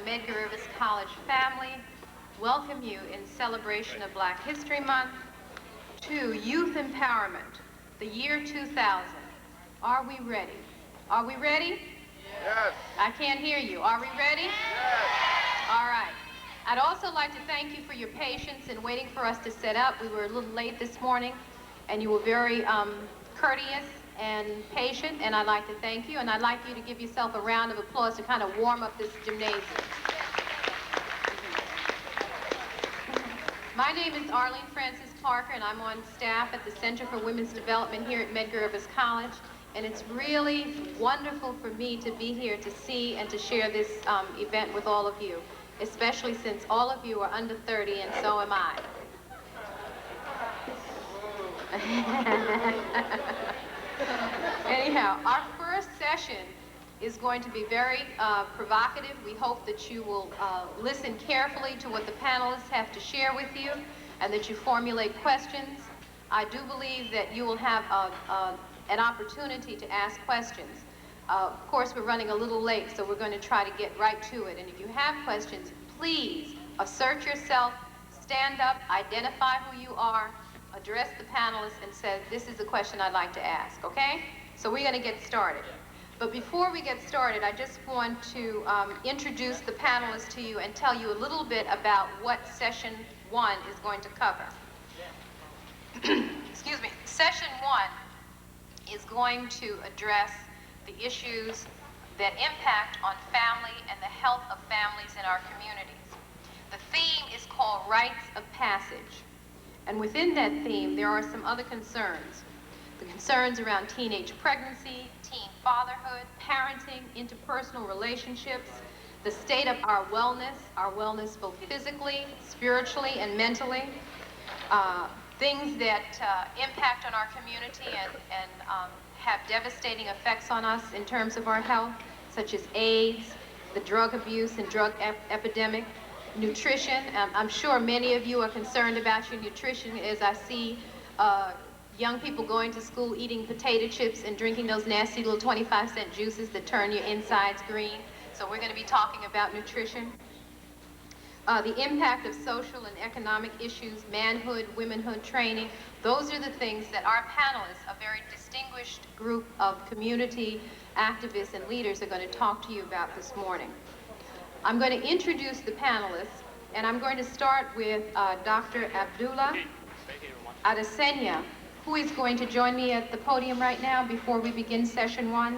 Medgar Evers College family welcome you in celebration of Black History Month to Youth Empowerment, the year 2000. Are we ready? Are we ready? Yes. I can't hear you. Are we ready? Yes. All right. I'd also like to thank you for your patience in waiting for us to set up. We were a little late this morning, and you were very courteous and patient, and I'd like to thank you, and I'd like you to give yourself a round of applause to kind of warm up this gymnasium. My name is Darlene Frances Parker, and I'm on staff at the Center for Women's Development here at Medgar Evers College, and it's really wonderful for me to be here to see and to share this event with all of you, especially since all of you are under 30, and so am I. Anyhow, our first session is going to be very provocative. We hope that you will listen carefully to what the panelists have to share with you and that you formulate questions. I do believe that you will have an opportunity to ask questions. Of course, we're running a little late, so we're going to try to get right to it. And if you have questions, please assert yourself, stand up, identify who you are, address the panelists, and say, this is the question I'd like to ask, okay? So we're going to get started. But before we get started, I just want to introduce the panelists to you and tell you a little bit about what session 1 is going to cover. Excuse me. Session 1 is going to address the issues that impact on family and the health of families in our communities. The theme is called Rites of Passage. And within that theme, there are some other concerns. The concerns around teenage pregnancy, teen fatherhood, parenting, interpersonal relationships, the state of our wellness both physically, spiritually, and mentally, things that impact on our community and have devastating effects on us in terms of our health, such as AIDS, the drug abuse and drug epidemic, nutrition. I'm sure many of you are concerned about your nutrition as I see young people going to school eating potato chips and drinking those nasty little 25-cent juices that turn your insides green. So we're going to be talking about nutrition. The impact of social and economic issues, manhood, womanhood training. Those are the things that our panelists, a very distinguished group of community activists and leaders, are going to talk to you about this morning. I'm going to introduce the panelists, and I'm going to start with Dr. Abdullah Atta Senya, who is going to join me at the podium right now before we begin session 1.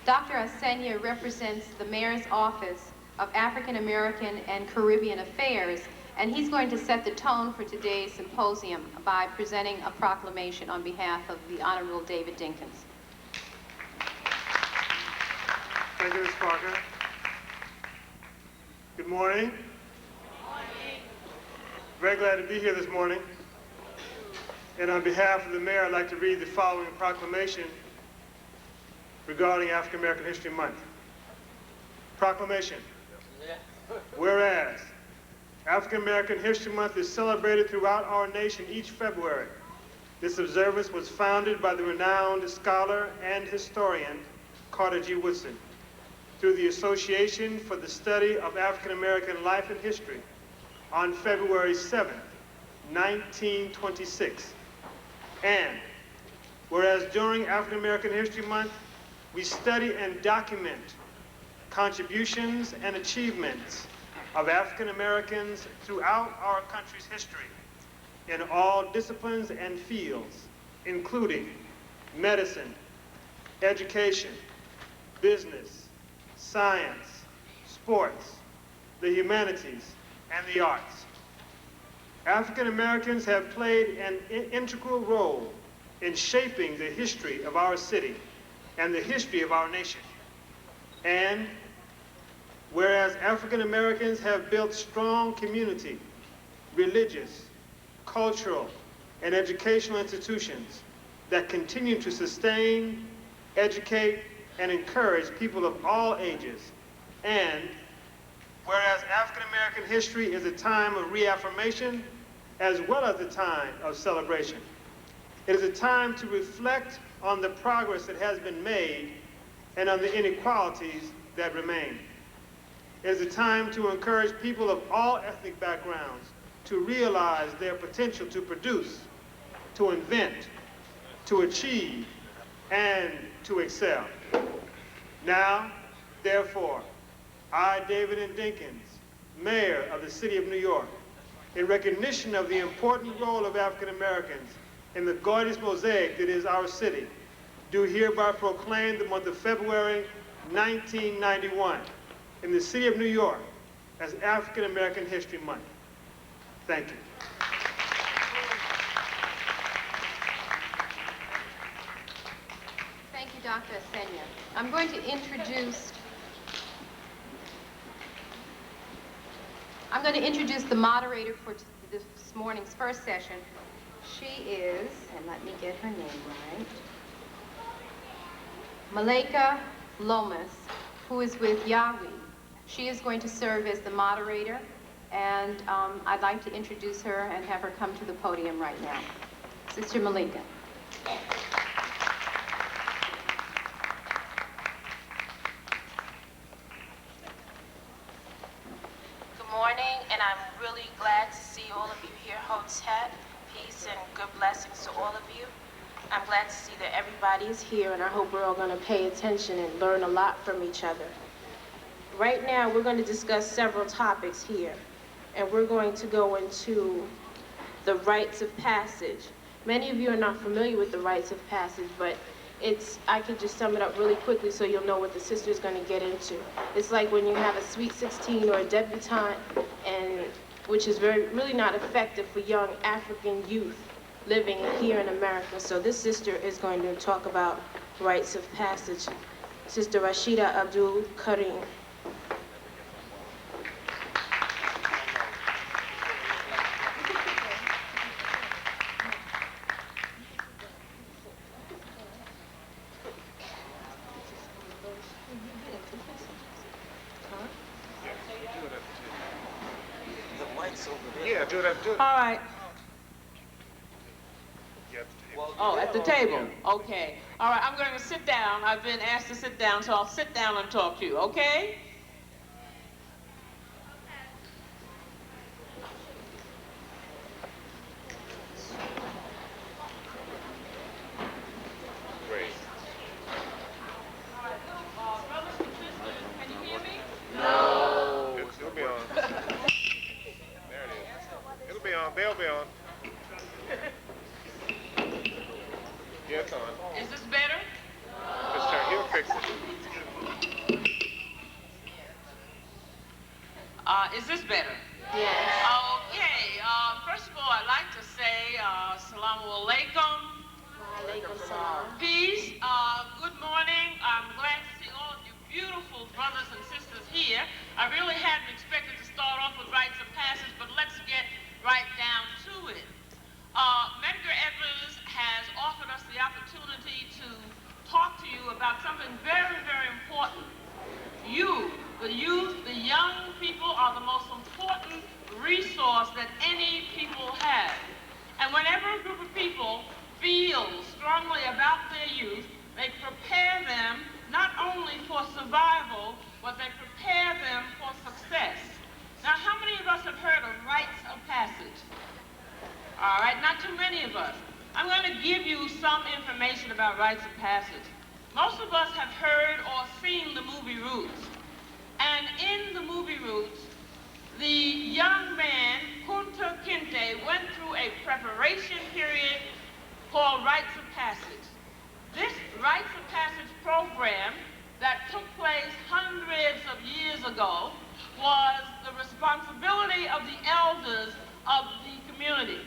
Dr. Atta Senya represents the Mayor's Office of African American and Caribbean Affairs, and he's going to set the tone for today's symposium by presenting a proclamation on behalf of the Honorable David Dinkins. Thank you, Ms. Parker. Good morning. Good morning. Very glad to be here this morning. And on behalf of the mayor, I'd like to read the following proclamation regarding African American History Month. Proclamation. Whereas African American History Month is celebrated throughout our nation each February. This observance was founded by the renowned scholar and historian Carter G. Woodson through the Association for the Study of African American Life and History on February 7, 1926. And whereas during African American History Month, we study and document contributions and achievements of African Americans throughout our country's history in all disciplines and fields, including medicine, education, business, science, sports, the humanities, and the arts. African Americans have played an integral role in shaping the history of our city and the history of our nation. And whereas African Americans have built strong community, religious, cultural, and educational institutions that continue to sustain, educate, and encourage people of all ages. And whereas African American history is a time of reaffirmation as well as a time of celebration. It is a time to reflect on the progress that has been made and on the inequalities that remain. It is a time to encourage people of all ethnic backgrounds to realize their potential to produce, to invent, to achieve, and to excel. Now, therefore, I, David Dinkins, Mayor of the City of New York, in recognition of the important role of African Americans in the gorgeous mosaic that is our city, do hereby proclaim the month of February 1991 in the City of New York as African American History Month. Thank you. Thank you, Dr. Senya. I'm going to introduce the moderator for this morning's first session. She is, and let me get her name right, Malika Lomas, who is with Yahweh. She is going to serve as the moderator, and I'd like to introduce her and have her come to the podium right now. Sister Malika. Good morning, and I'm really glad to see all of you here. Hotep, peace and good blessings to all of you. I'm glad to see that everybody is here, and I hope we're all going to pay attention and learn a lot from each other. Right now, we're going to discuss several topics here, and we're going to go into the rites of passage. Many of you are not familiar with the rites of passage, but I could just sum it up really quickly so you'll know what the sister is going to get into. It's like when you have a sweet 16 or a debutante, and which is really not effective for young African youth living here in America. So this sister is going to talk about rites of passage. Sister Rashida Abdul Karim. Yeah, do it. All right. Oh, at the table. Okay. All right, I'm going to sit down. I've been asked to sit down, so I'll sit down and talk to you, okay? Great. Brothers and sisters, can you hear me? No. It'll be on. There it is. It'll be on. They'll be on. Yeah, it's on. Is this better? Just turn. He'll fix it. Is this better? Yes. Okay. First of all, I'd like to say Assalamu alaikum. Peace. Good morning. I'm glad to see all of you beautiful brothers and sisters here. I really hadn't expected to start off with rites of passage, but let's get right down to it. Medgar Evers has offered us the opportunity to talk to you about something very, very important. You, the youth, the young people are the most important resource that any people have. And whenever a group of people feel strongly about their youth, they prepare them not only for survival, but they prepare them for success. Now, how many of us have heard of rites of passage? All right, not too many of us. I'm going to give you some information about rites of passage. Most of us have heard or seen the movie Rites. And in the movie Rites, the young man, Kunta Kinte, went through a preparation period called Rites of Passage. This Rites of Passage program that took place hundreds of years ago was the responsibility of the elders of the community,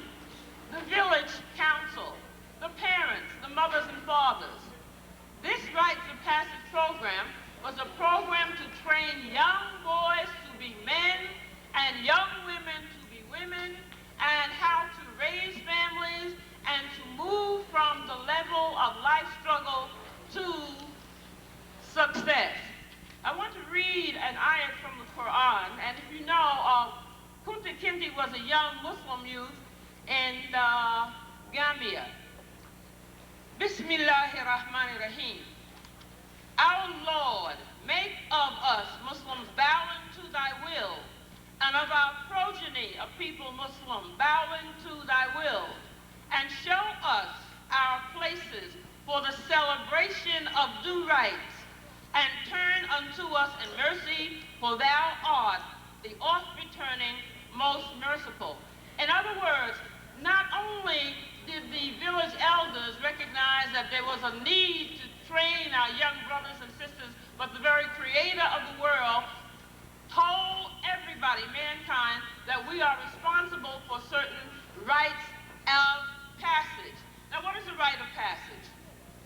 the village council, the parents, the mothers and fathers. This Rites of Passage program was a program to train young boys to be men and young women to be women, and how to raise families and to move from the level of life struggle to success. I want to read an ayat from the Quran, and if you know, Kunta Kinte was a young Muslim youth in Gambia. Bismillahirrahmanirrahim. Our Lord make of us Muslims bowing to thy will, and of our progeny a people Muslim bowing to thy will, and show us our places for the celebration of due rights, and turn unto us in mercy, for thou art the oft-returning, most merciful. In other words, not only did the village elders recognize that there was a need to train our young brothers and sisters, but the very creator of the world told everybody, mankind, that we are responsible for certain rites of passage. Now, what is a rite of passage?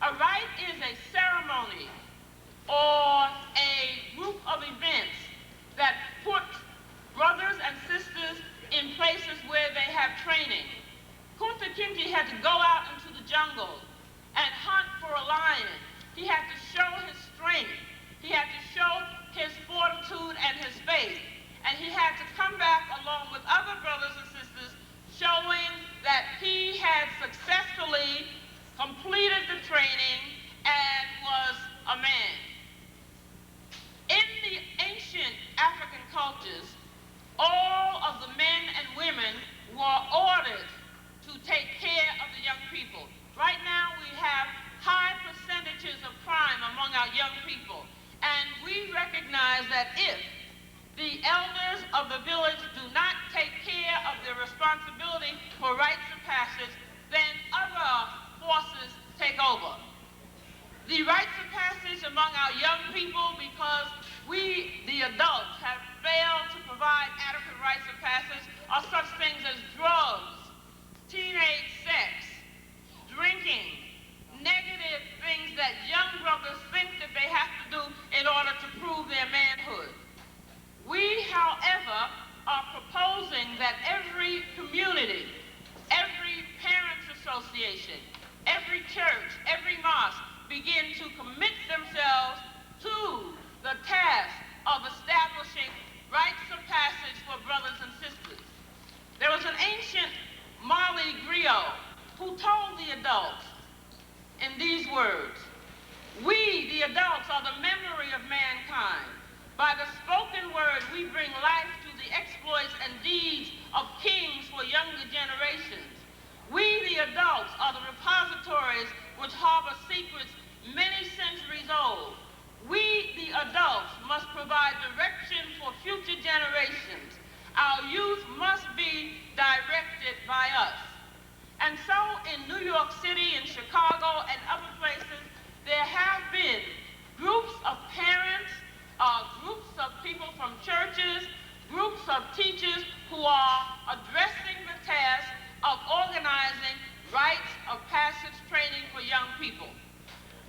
A rite is a ceremony or a group of events that put brothers and sisters in places where they have training. Kunta Kinte had to go out into the jungle and hunt for a lion. He had to show his strength. He had to show his fortitude and his faith. And he had to come back along with other brothers and sisters showing that he had successfully completed the training and was a man. In the ancient African cultures, all of the men and women were ordered to take care of the young people. Right now we have high percentages of crime among our young people, and we recognize that if the elders of the village do not take care of their responsibility for rites of passage, then other forces take over. The rites of passage among our young people, because we, the adults, have failed to provide adequate rites of passage, are such things as drugs, teenage sex, drinking, negative things that young brothers think that they have to do in order to prove their manhood. We, however, are proposing that every community, every parents association, every church, every mosque begin to commit themselves to the task of establishing rites of passage for brothers and sisters. There was an ancient Marley griot who told the adults in these words, "We, the adults, are the memory of mankind. By the spoken word, we bring life to the exploits and deeds of kings for younger generations. We, the adults, are the repositories which harbor secrets many centuries old. We, the adults, must provide direction for future generations. Our youth must be directed by us." And so in New York City, in Chicago, and other places, there have been groups of parents, groups of people from churches, groups of teachers who are addressing the task of organizing rites of passage training for young people.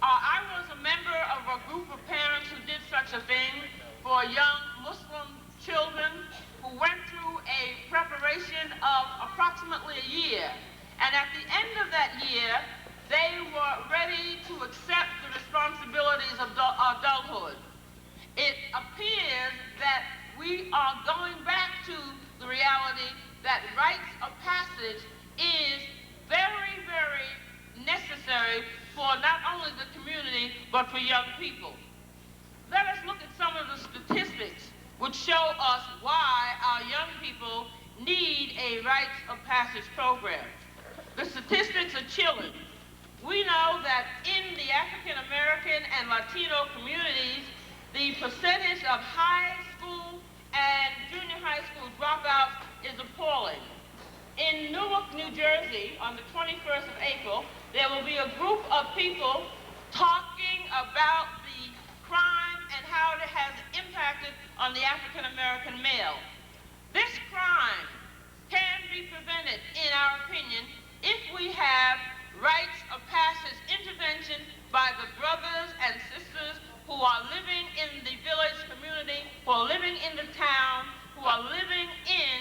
I was a member of a group of parents who did such a thing for young Muslim children who went through a preparation of approximately a year. And at the end of that year, they were ready to accept the responsibilities of adulthood. It appears that we are going back to the reality that rites of passage is very, very necessary for not only the community, but for young people. Let us look at some of the statistics which show us why our young people need a rites of passage program. The statistics are chilling. We know that in the African American and Latino communities, the percentage of high school and junior high school dropouts is appalling. In Newark, New Jersey, on the 21st of April, there will be a group of people talking about the crime and how it has impacted on the African American male. This crime can be prevented, in our opinion, if we have rites of passage intervention by the brothers and sisters who are living in the village community, who are living in the town, who are living in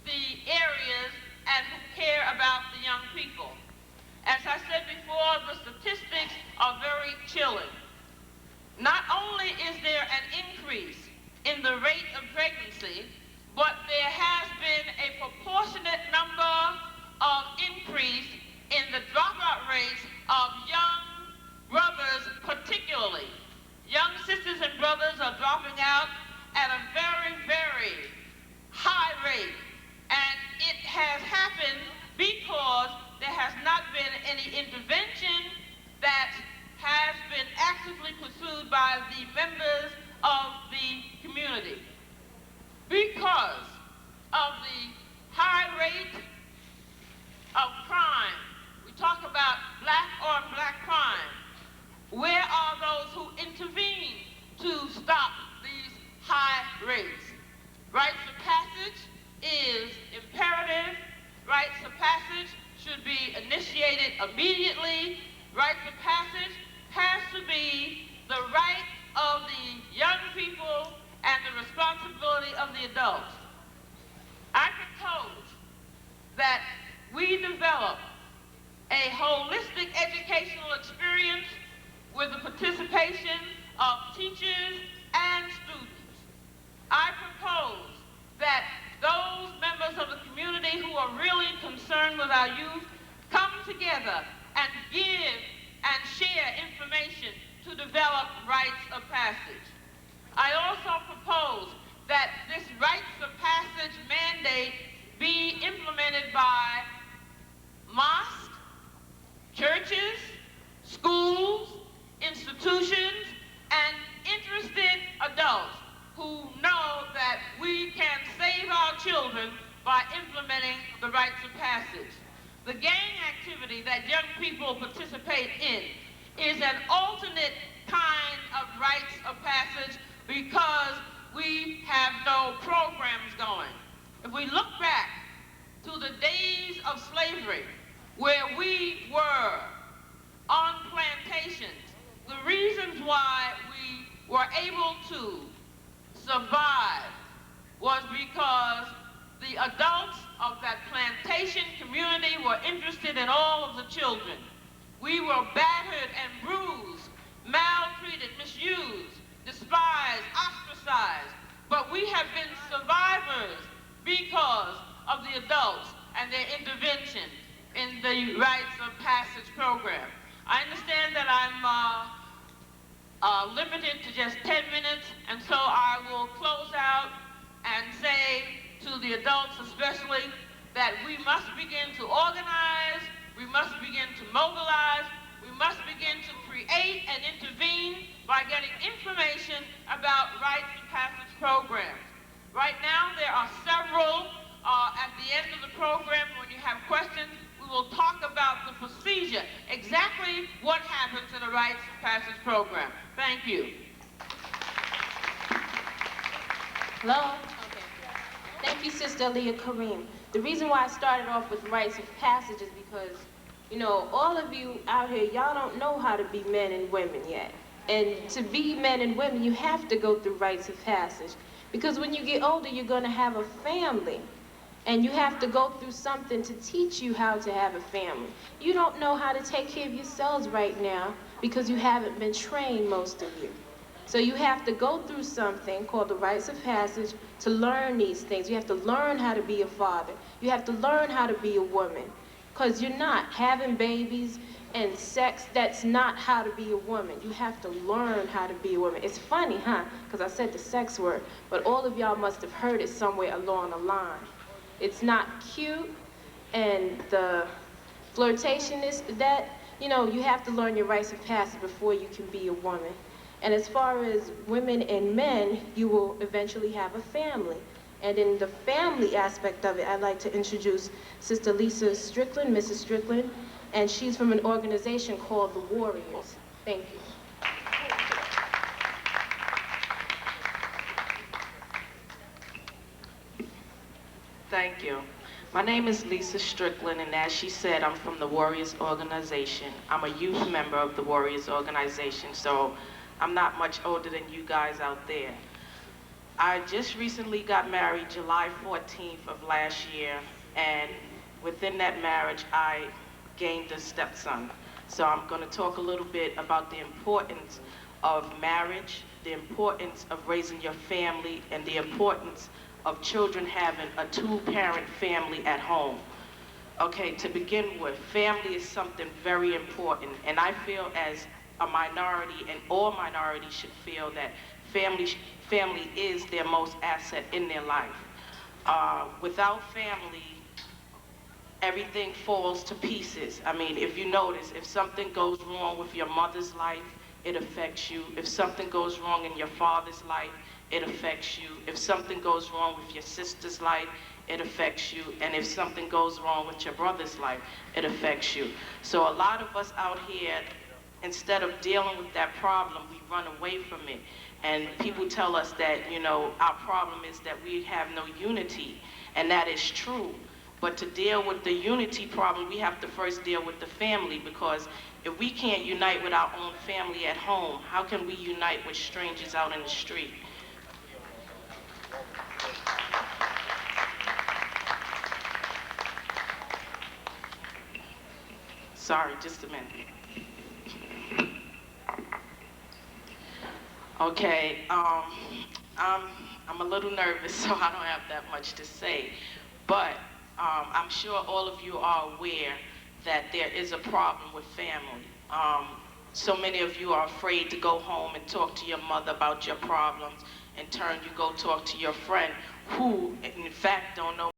the areas, and who care about the young people. As I said before, the statistics are very chilling. Not only is there an increase in the rate of pregnancy, but there has been a proportionate number of increase in the dropout rates of young brothers, particularly. Young sisters and brothers any intervention that has been actively pursued by the members of the community. Because of the high rate of crime, we talk about black on black crime. Where are those who intervene to stop these high rates? Rites of passage is imperative. Rites of passage should be initiated immediately. Rites of passage has to be the right of the young people and the responsibility of the adults. I propose that we develop a holistic educational experience with the participation of teachers and students. I propose that those members of the community who are really concerned with our youth come together and give and share information to develop rites of passage. I also propose that this rites of passage mandate be implemented by mosques, churches, schools, institutions, and interested adults who know that we can save our children by implementing the rites of passage. The gang activity that young people participate in is an alternate kind of rites of passage because we have no programs going. If we look back to the days of slavery where we were on plantations, the reasons why we were able to survive was because the adults of that plantation community were interested in all of the children. We were battered and bruised, maltreated, misused, despised, ostracized, but we have been survivors because of the adults and their intervention in the Rites of Passage program. I understand that I'm limited to just 10 minutes, and so I will close out and say to the adults especially that we must begin to organize, we must begin to mobilize, we must begin to create and intervene by getting information about rites of passage programs. Right now there are several. At the end of the program, when you have questions, we will talk about the procedure, exactly what happens in a rites of passage program. Thank you. Hello? Okay. Thank you, Sister Leah Kareem. The reason why I started off with rites of passage is because, you know, all of you out here, y'all don't know how to be men and women yet. And to be men and women, you have to go through rites of passage. Because when you get older, you're going to have a family. And you have to go through something to teach you how to have a family. You don't know how to take care of yourselves right now because you haven't been trained, most of you. So you have to go through something called the rites of passage to learn these things. You have to learn how to be a father. You have to learn how to be a woman. Because you're not having babies and sex, that's not how to be a woman. You have to learn how to be a woman. It's funny, huh? Because I said the sex word, but all of y'all must have heard it somewhere along the line. It's not cute, and the flirtation is that, you know, you have to learn your rites of passage before you can be a woman. And as far as women and men, you will eventually have a family. And in the family aspect of it, I'd like to introduce Sister Lisa Strickland, Mrs. Strickland, and she's from an organization called the Warriors. Thank you. Thank you. My name is Lisa Strickland, and as she said, I'm from the Warriors Organization. I'm a youth member of the Warriors Organization, so I'm not much older than you guys out there. I just recently got married July 14th of last year, and within that marriage, I gained a stepson. So I'm going to talk a little bit about the importance of marriage, the importance of raising your family, and the importance of children having a two-parent family at home. Okay, to begin with, family is something very important, and I feel as a minority, and all minorities should feel that family is their most asset in their life. Without family, everything falls to pieces. I mean, if you notice, if something goes wrong with your mother's life, it affects you. If something goes wrong in your father's life, it affects you. If something goes wrong with your sister's life, it affects you. And if something goes wrong with your brother's life, it affects you. So a lot of us out here, instead of dealing with that problem, we run away from it. And people tell us that, you know, our problem is that we have no unity, and that is true. But to deal with the unity problem, we have to first deal with the family, because if we can't unite with our own family at home, how can we unite with strangers out in the street? Sorry, just a minute. Okay, I'm a little nervous, so I don't have that much to say. But I'm sure all of you are aware that there is a problem with family. So many of you are afraid to go home and talk to your mother about your problems. In turn, you go talk to your friend who, in fact, don't know